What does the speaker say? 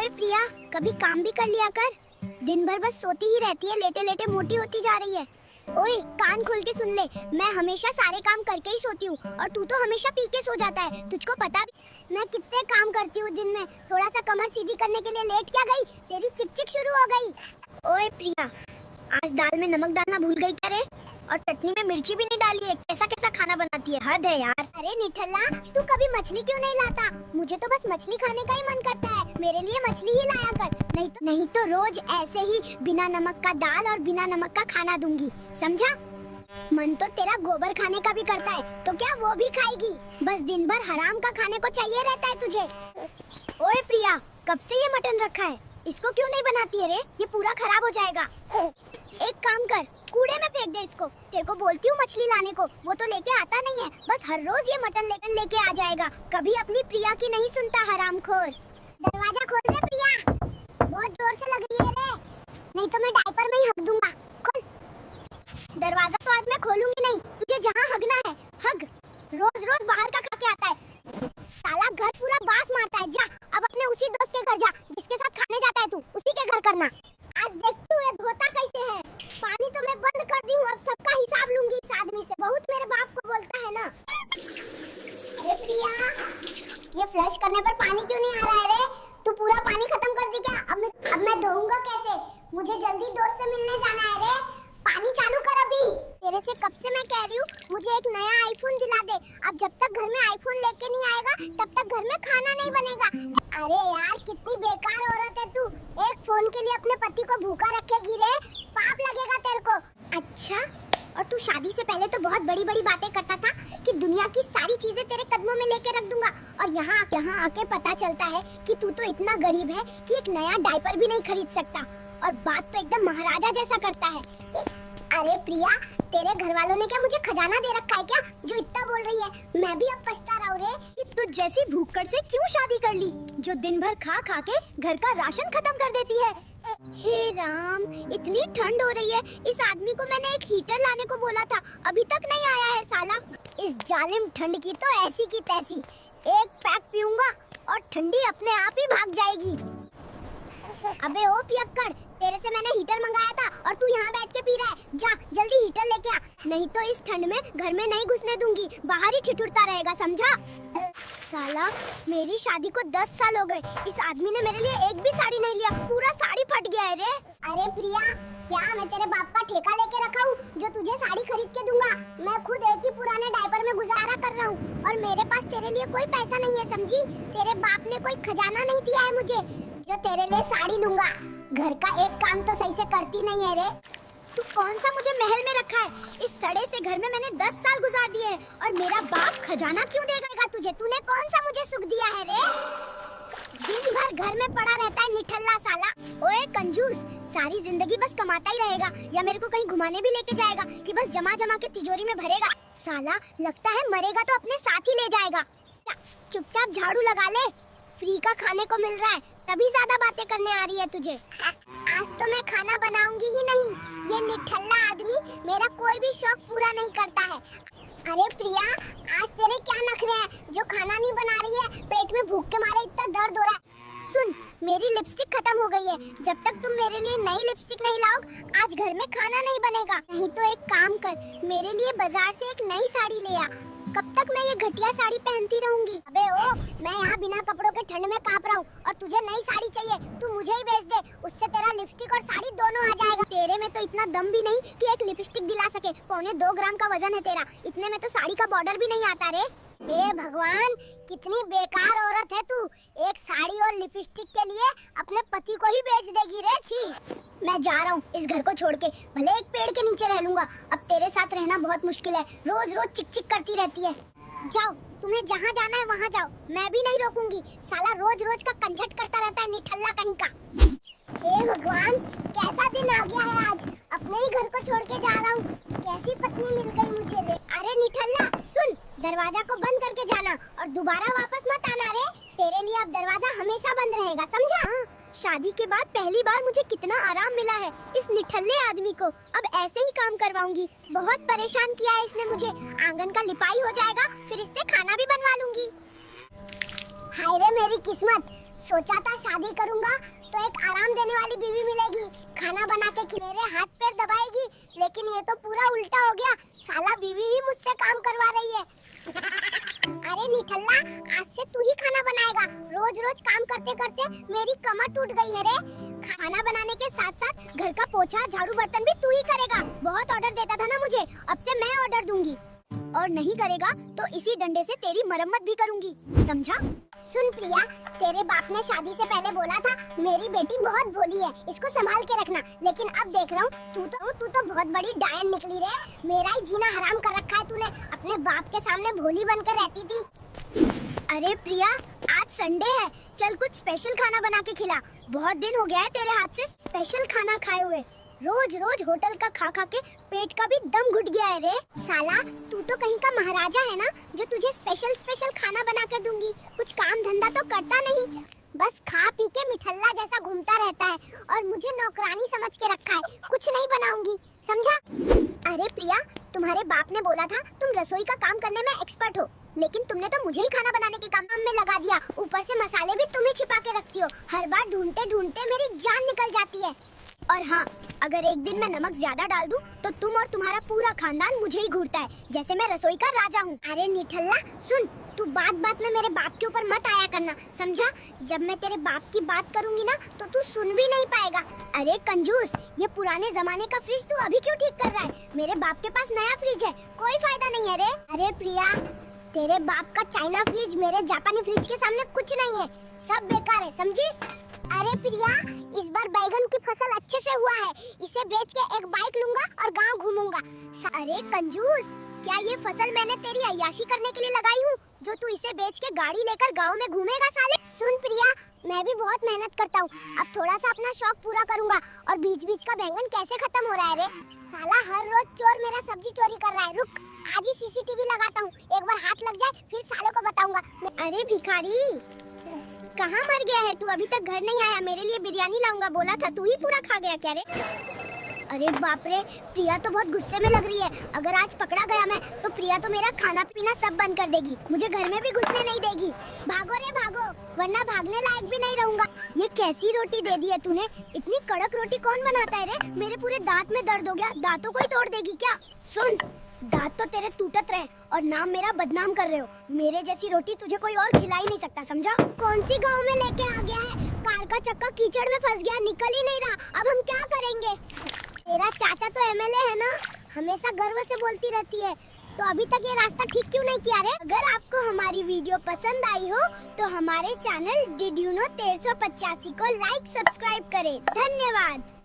ओए प्रिया, कभी काम भी कर लिया कर। दिन भर बस सोती ही रहती है, लेटे लेटे मोटी होती जा रही है। ओए कान खोल के सुन ले, मैं हमेशा सारे काम करके ही सोती हूँ और तू तो हमेशा पी के सो जाता है। तुझको पता भी मैं कितने काम करती हूँ दिन में। थोड़ा सा कमर सीधी करने के लिए लेट क्या गई, तेरी चिक चिक शुरू हो गई। ओए प्रिया, आज दाल में नमक डालना भूल गई क्या रे? और चटनी में मिर्ची भी नहीं डाली है। कैसा कैसा खाना बनाती है, हद है यार। अरे निठल्ला, तू कभी मछली क्यों नहीं लाता? मुझे तो बस मछली खाने का ही मन करता है। मेरे लिए मछली ही लाया कर, नहीं तो रोज ऐसे ही बिना नमक का दाल और बिना नमक का खाना दूंगी, समझा? मन तो तेरा गोबर खाने का भी करता है, तो क्या वो भी खाएगी? बस दिन भर हराम का खाने को चाहिए रहता है तुझे। ओए प्रिया, कब से ये मटन रखा है? इसको क्यों नहीं बनाती है रे? ये पूरा खराब हो जाएगा। एक काम कर, कूड़े में फेंक दे इसको। तेरे को बोलती हूँ मछली लाने को, वो तो लेके आता नहीं है। बस हर रोज ये मटन लेके आ जाएगा। कभी अपनी प्रिया की नहीं सुनता, हरामखोर। दरवाजा खोल दे प्रिया, बहुत जोर से लग रही है रे, नहीं तो मैं डायपर में ही हग दूंगा। खोल दरवाजा। तो आज मैं खोलूंगी नहीं, तुझे जहाँ हगना है हग। रोज रोज बाहर का खा के आता है साला, घर पूरा बास मारता है। जा अब अपने उसी दोस्त के घर जा जिसके साथ खाने जाता है तू, उसी के घर करना। आज देख तू ये धोता कैसे है। पानी तो मैं बंद कर दी हूँ, अब सबका हिसाब लूंगी इस आदमी से। बहुत मेरे बाप को बोलता है ना। अरे प्रिया, ये फ्लश करने पर पानी क्यों नहीं आ रहा है रे? तू पूरा पानी खत्म कर दी क्या? अब मैं धोऊंगा कैसे? मुझे जल्दी दोस्त से मिलने जाना है रे। पानी चालू कर अभी। तेरे से कब से मैं कह रही हूँ मुझे एक नया आईफोन दिला दे। अब जब तक घर में आईफोन लेके नहीं आएगा तब तक घर में खाना नहीं बनेगा। अरे यार, कितनी बेकार औरत है तू। एक फोन के लिए अपने पति को भूखा रखेगी रे, पाप लगेगा तेरे को। अच्छा, और तू शादी से पहले तो बहुत बड़ी बड़ी बातें करता था कि दुनिया की सारी चीजें तेरे कदमों में लेके रख दूंगा, और यहाँ आके पता चलता है कि तू तो इतना गरीब है कि एक नया डायपर भी नहीं खरीद सकता, और बात तो एकदम महाराजा जैसा करता है। अरे प्रिया, तेरे घर वालों ने क्या मुझे खजाना दे रखा है क्या, जो इतना बोल रही है? मैं भी अब पछता रहा हूँ रे। तू जैसी भूखड़ से क्यों शादी कर ली, जो दिन भर खा खा के घर का राशन खत्म कर देती है? हे राम, इतनी ठंड हो रही है। इस आदमी को मैंने एक हीटर लाने को बोला था, अभी तक नहीं आया है साला। इस जालिम ठंड की तो ऐसी की तैसी। एक पैक पीऊंगा और ठंडी अपने आप ही भाग जाएगी। अबे ओ पियक्कड़, तेरे से मैंने हीटर मंगाया था और तू यहाँ बैठ के पी रहा है। जा जल्दी हीटर लेके आ, नहीं तो इस ठंड में घर में नहीं घुसने दूंगी, बाहर ही ठिठुरता रहेगा, समझा? साला, मेरी शादी को 10 साल हो गए, इस आदमी ने मेरे लिए एक भी साड़ी नहीं लिया। पूरा साड़ी फट गया है रे। अरे प्रिया, क्या मैं तेरे बाप का ठेका लेके रखा हूँ जो तुझे साड़ी खरीद के दूंगा? मैं खुद एक ही पुराने डायपर में गुजारा कर रहा हूँ, और मेरे पास तेरे लिए कोई पैसा नहीं है, समझी? तेरे बाप ने कोई खजाना नहीं दिया है मुझे जो तेरे लिए साड़ी लूंगा। घर का एक काम तो सही से करती नहीं है रे। तू कौन सा मुझे महल में रखा है? इस सड़े से घर में मैंने 10 साल गुजार दिए हैं, और मेरा बाप खजाना क्यों देगा तुझे? तूने कौन सा मुझे सुख दिया है रे? दिन भर घर में पड़ा रहता है निठल्ला साला। ओए कंजूस, सारी जिंदगी बस कमाता ही रहेगा, या मेरे को कहीं घुमाने भी लेके जाएगा कि बस जमा जमा के तिजोरी में भरेगा? साला, लगता है मरेगा तो अपने साथ ही ले जाएगा। चुपचाप झाड़ू लगा ले, फ्री का खाने को मिल रहा है, तभी ज्यादा बातें करने आ रही है तुझे। आज तो मैं खाना बनाऊंगी ही नहीं। ये निठल्ला आदमी मेरा कोई भी शौक पूरा नहीं करता है। अरे प्रिया, आज तेरे क्या नखरे हैं जो खाना नहीं बना रही है? पेट में भूख के मारे इतना दर्द हो रहा है। सुन, मेरी लिपस्टिक खत्म हो गई है। जब तक तुम मेरे लिए नई लिपस्टिक नहीं लाओ, आज घर में खाना नहीं बनेगा। नहीं तो एक काम कर, मेरे लिए बाजार से एक नई साड़ी ले आ। कब तक मैं ये घटिया साड़ी पहनती रहूंगी? अबे ओ, मैं यहाँ बिना कपड़ों के ठंड में कांप रहा हूँ, और तुझे नई साड़ी चाहिए, तू मुझे ही बेच दे। उससे तेरा लिपस्टिक और साड़ी दोनों आ जाएगा। तेरे में तो इतना दम भी नहीं कि एक लिपस्टिक दिला सके। 1.25 ग्राम का वजन है तेरा, इतने में तो साड़ी का बॉर्डर भी नहीं आता रे। हे भगवान, कितनी बेकार औरत है तू। एक साड़ी और लिपस्टिक के लिए अपने पति को ही बेच देगी रे। छी, मैं जा रहा हूँ इस घर को छोड़ के, भले एक पेड़ के नीचे रह लूंगा। अब तेरे साथ रहना बहुत मुश्किल है, रोज रोज चिक चिक करती रहती है। जाओ, तुम्हें जहाँ जाना है वहाँ जाओ, मैं भी नहीं रोकूंगी। साला रोज रोज का कंझट करता रहता है निठल्ला कहीं का। हे भगवान, कैसा दिन आ गया है आज। अपने ही घर को छोड़ के जा रहा हूँ, कैसी पत्नी मिल गई मुझे रे। अरे निठल्ला सुन, दरवाजा को बंद करके जाना और दोबारा वापस मत आना रे। तेरे लिए अब दरवाजा हमेशा बंद रहेगा, समझा? शादी के बाद पहली बार मुझे कितना आराम मिला है इस निठल्ले आदमी को। अब ऐसे ही काम करवाऊंगी। बहुत परेशान किया है इसने मुझे। आंगन का लिपाई हो जाएगा, फिर इससे खाना भी बनवा लूंगी। हाय रे मेरी किस्मत, सोचा था शादी करूंगा तो एक आराम देने वाली बीवी मिलेगी, खाना बना के मेरे हाथ पैर दबाएगी, लेकिन ये तो पूरा उल्टा हो गया। साला बीवी ही मुझसे काम करवा रही है। अरे निठल्ला, आज से तू ही खाना बनाएगा। रोज रोज काम करते करते मेरी कमर टूट गई है रे। खाना बनाने के साथ साथ घर का पोछा झाड़ू बर्तन भी तू ही करेगा। बहुत ऑर्डर देता था ना मुझे, अब से मैं ऑर्डर दूंगी, और नहीं करेगा तो इसी डंडे से तेरी मरम्मत भी करूंगी, समझा? सुन प्रिया, तेरे बाप ने शादी से पहले बोला था मेरी बेटी बहुत भोली है, इसको संभाल के रखना, लेकिन अब देख रहा हूँ तू तो बहुत बड़ी डायन निकली रे। मेरा ही जीना हराम कर रखा है तूने। अपने बाप के सामने भोली बनकर रहती थी। अरे प्रिया, आज संडे है, चल कुछ स्पेशल खाना बना के खिला। बहुत दिन हो गया है तेरे हाथ से स्पेशल खाना खाए हुए। रोज रोज होटल का खा खा के पेट का भी दम घुट गया है रे। साला, तू तो कहीं का महाराजा है ना, जो तुझे स्पेशल खाना बना कर दूंगी। कुछ काम धंधा तो करता नहीं, बस खा पी के मिठल्ला जैसा घूमता रहता है और मुझे नौकरानी समझ के रखा है। कुछ नहीं बनाऊंगी, समझा? अरे प्रिया, तुम्हारे बाप ने बोला था तुम रसोई का काम करने में एक्सपर्ट हो, लेकिन तुमने तो मुझे ही खाना बनाने के काम में लगा दिया। ऊपर से मसाले भी तुम ही छिपा के रखती हो। हर बार ढूंढते ढूंढते मेरी जान निकल जाती है। और हाँ, अगर एक दिन मैं नमक ज्यादा डाल दूं, तो तुम और तुम्हारा पूरा खानदान मुझे ही घूरता है, जैसे मैं रसोई का राजा हूँ। अरे निठल्ला सुन, तू बात बात में मेरे बाप के ऊपर मत आया करना, समझा? जब मैं तेरे बाप की बात करूंगी ना, तो तू सुन भी नहीं पाएगा। अरे कंजूस, ये पुराने जमाने का फ्रिज तू अभी क्यों ठीक कर रहा है? मेरे बाप के पास नया फ्रिज है, कोई फायदा नहीं है रे। अरे प्रिया, तेरे बाप का चाइना फ्रिज मेरे जापानी फ्रिज के सामने कुछ नहीं है, सब बेकार है, समझी? अरे प्रिया, इस बार बैगन की फसल अच्छे से हुआ है, इसे बेच के एक बाइक लूंगा और गांव घूमूंगा। अरे कंजूस, क्या ये फसल मैंने तेरी अय्याशी करने के लिए लगाई हूँ, जो तू इसे बेच के गाड़ी लेकर गांव में घूमेगा साले? सुन प्रिया, मैं भी बहुत मेहनत करता हूँ, अब थोड़ा सा अपना शौक पूरा करूंगा। और बीच बीच का बैंगन कैसे खत्म हो रहा है रे? साला हर रोज चोर मेरा सब्जी चोरी कर रहा है। रुक, आज ही सीसीटीवी लगाता हूँ, एक बार हाथ लग जाए फिर सालों को बताऊंगा। अरे भिखारी, कहाँ मर गया है तू? अभी तक घर नहीं आया। मेरे लिए बिरयानी लाऊंगा बोला था, तू ही पूरा खा गया क्या रे? अरे बाप रे, प्रिया तो बहुत गुस्से में लग रही है। अगर आज पकड़ा गया मैं, तो प्रिया तो मेरा खाना पीना सब बंद कर देगी, मुझे घर में भी घुसने नहीं देगी। भागो रे भागो, वरना भागने लायक भी नहीं रहूंगा। ये कैसी रोटी दे दी है तूने? इतनी कड़क रोटी कौन बनाता है रे? मेरे पूरे दांत में दर्द हो गया, दांतों को ही तोड़ देगी क्या? सुन, दांत तो तेरे टूटत रहे और नाम मेरा बदनाम कर रहे हो। मेरे जैसी रोटी तुझे कोई और खिला ही नहीं सकता, समझा? कौन सी गांव में लेके आ गया है? कार का चक्का कीचड़ में फंस गया, निकल ही नहीं रहा। अब हम क्या करेंगे? तेरा चाचा तो एमएलए है ना, हमेशा गर्व से बोलती रहती है, तो अभी तक ये रास्ता ठीक क्यों नहीं किया रे? अगर आपको हमारी वीडियो पसंद आई हो, तो हमारे चैनल डिड यू नो 1385 को लाइक सब्सक्राइब करें। धन्यवाद।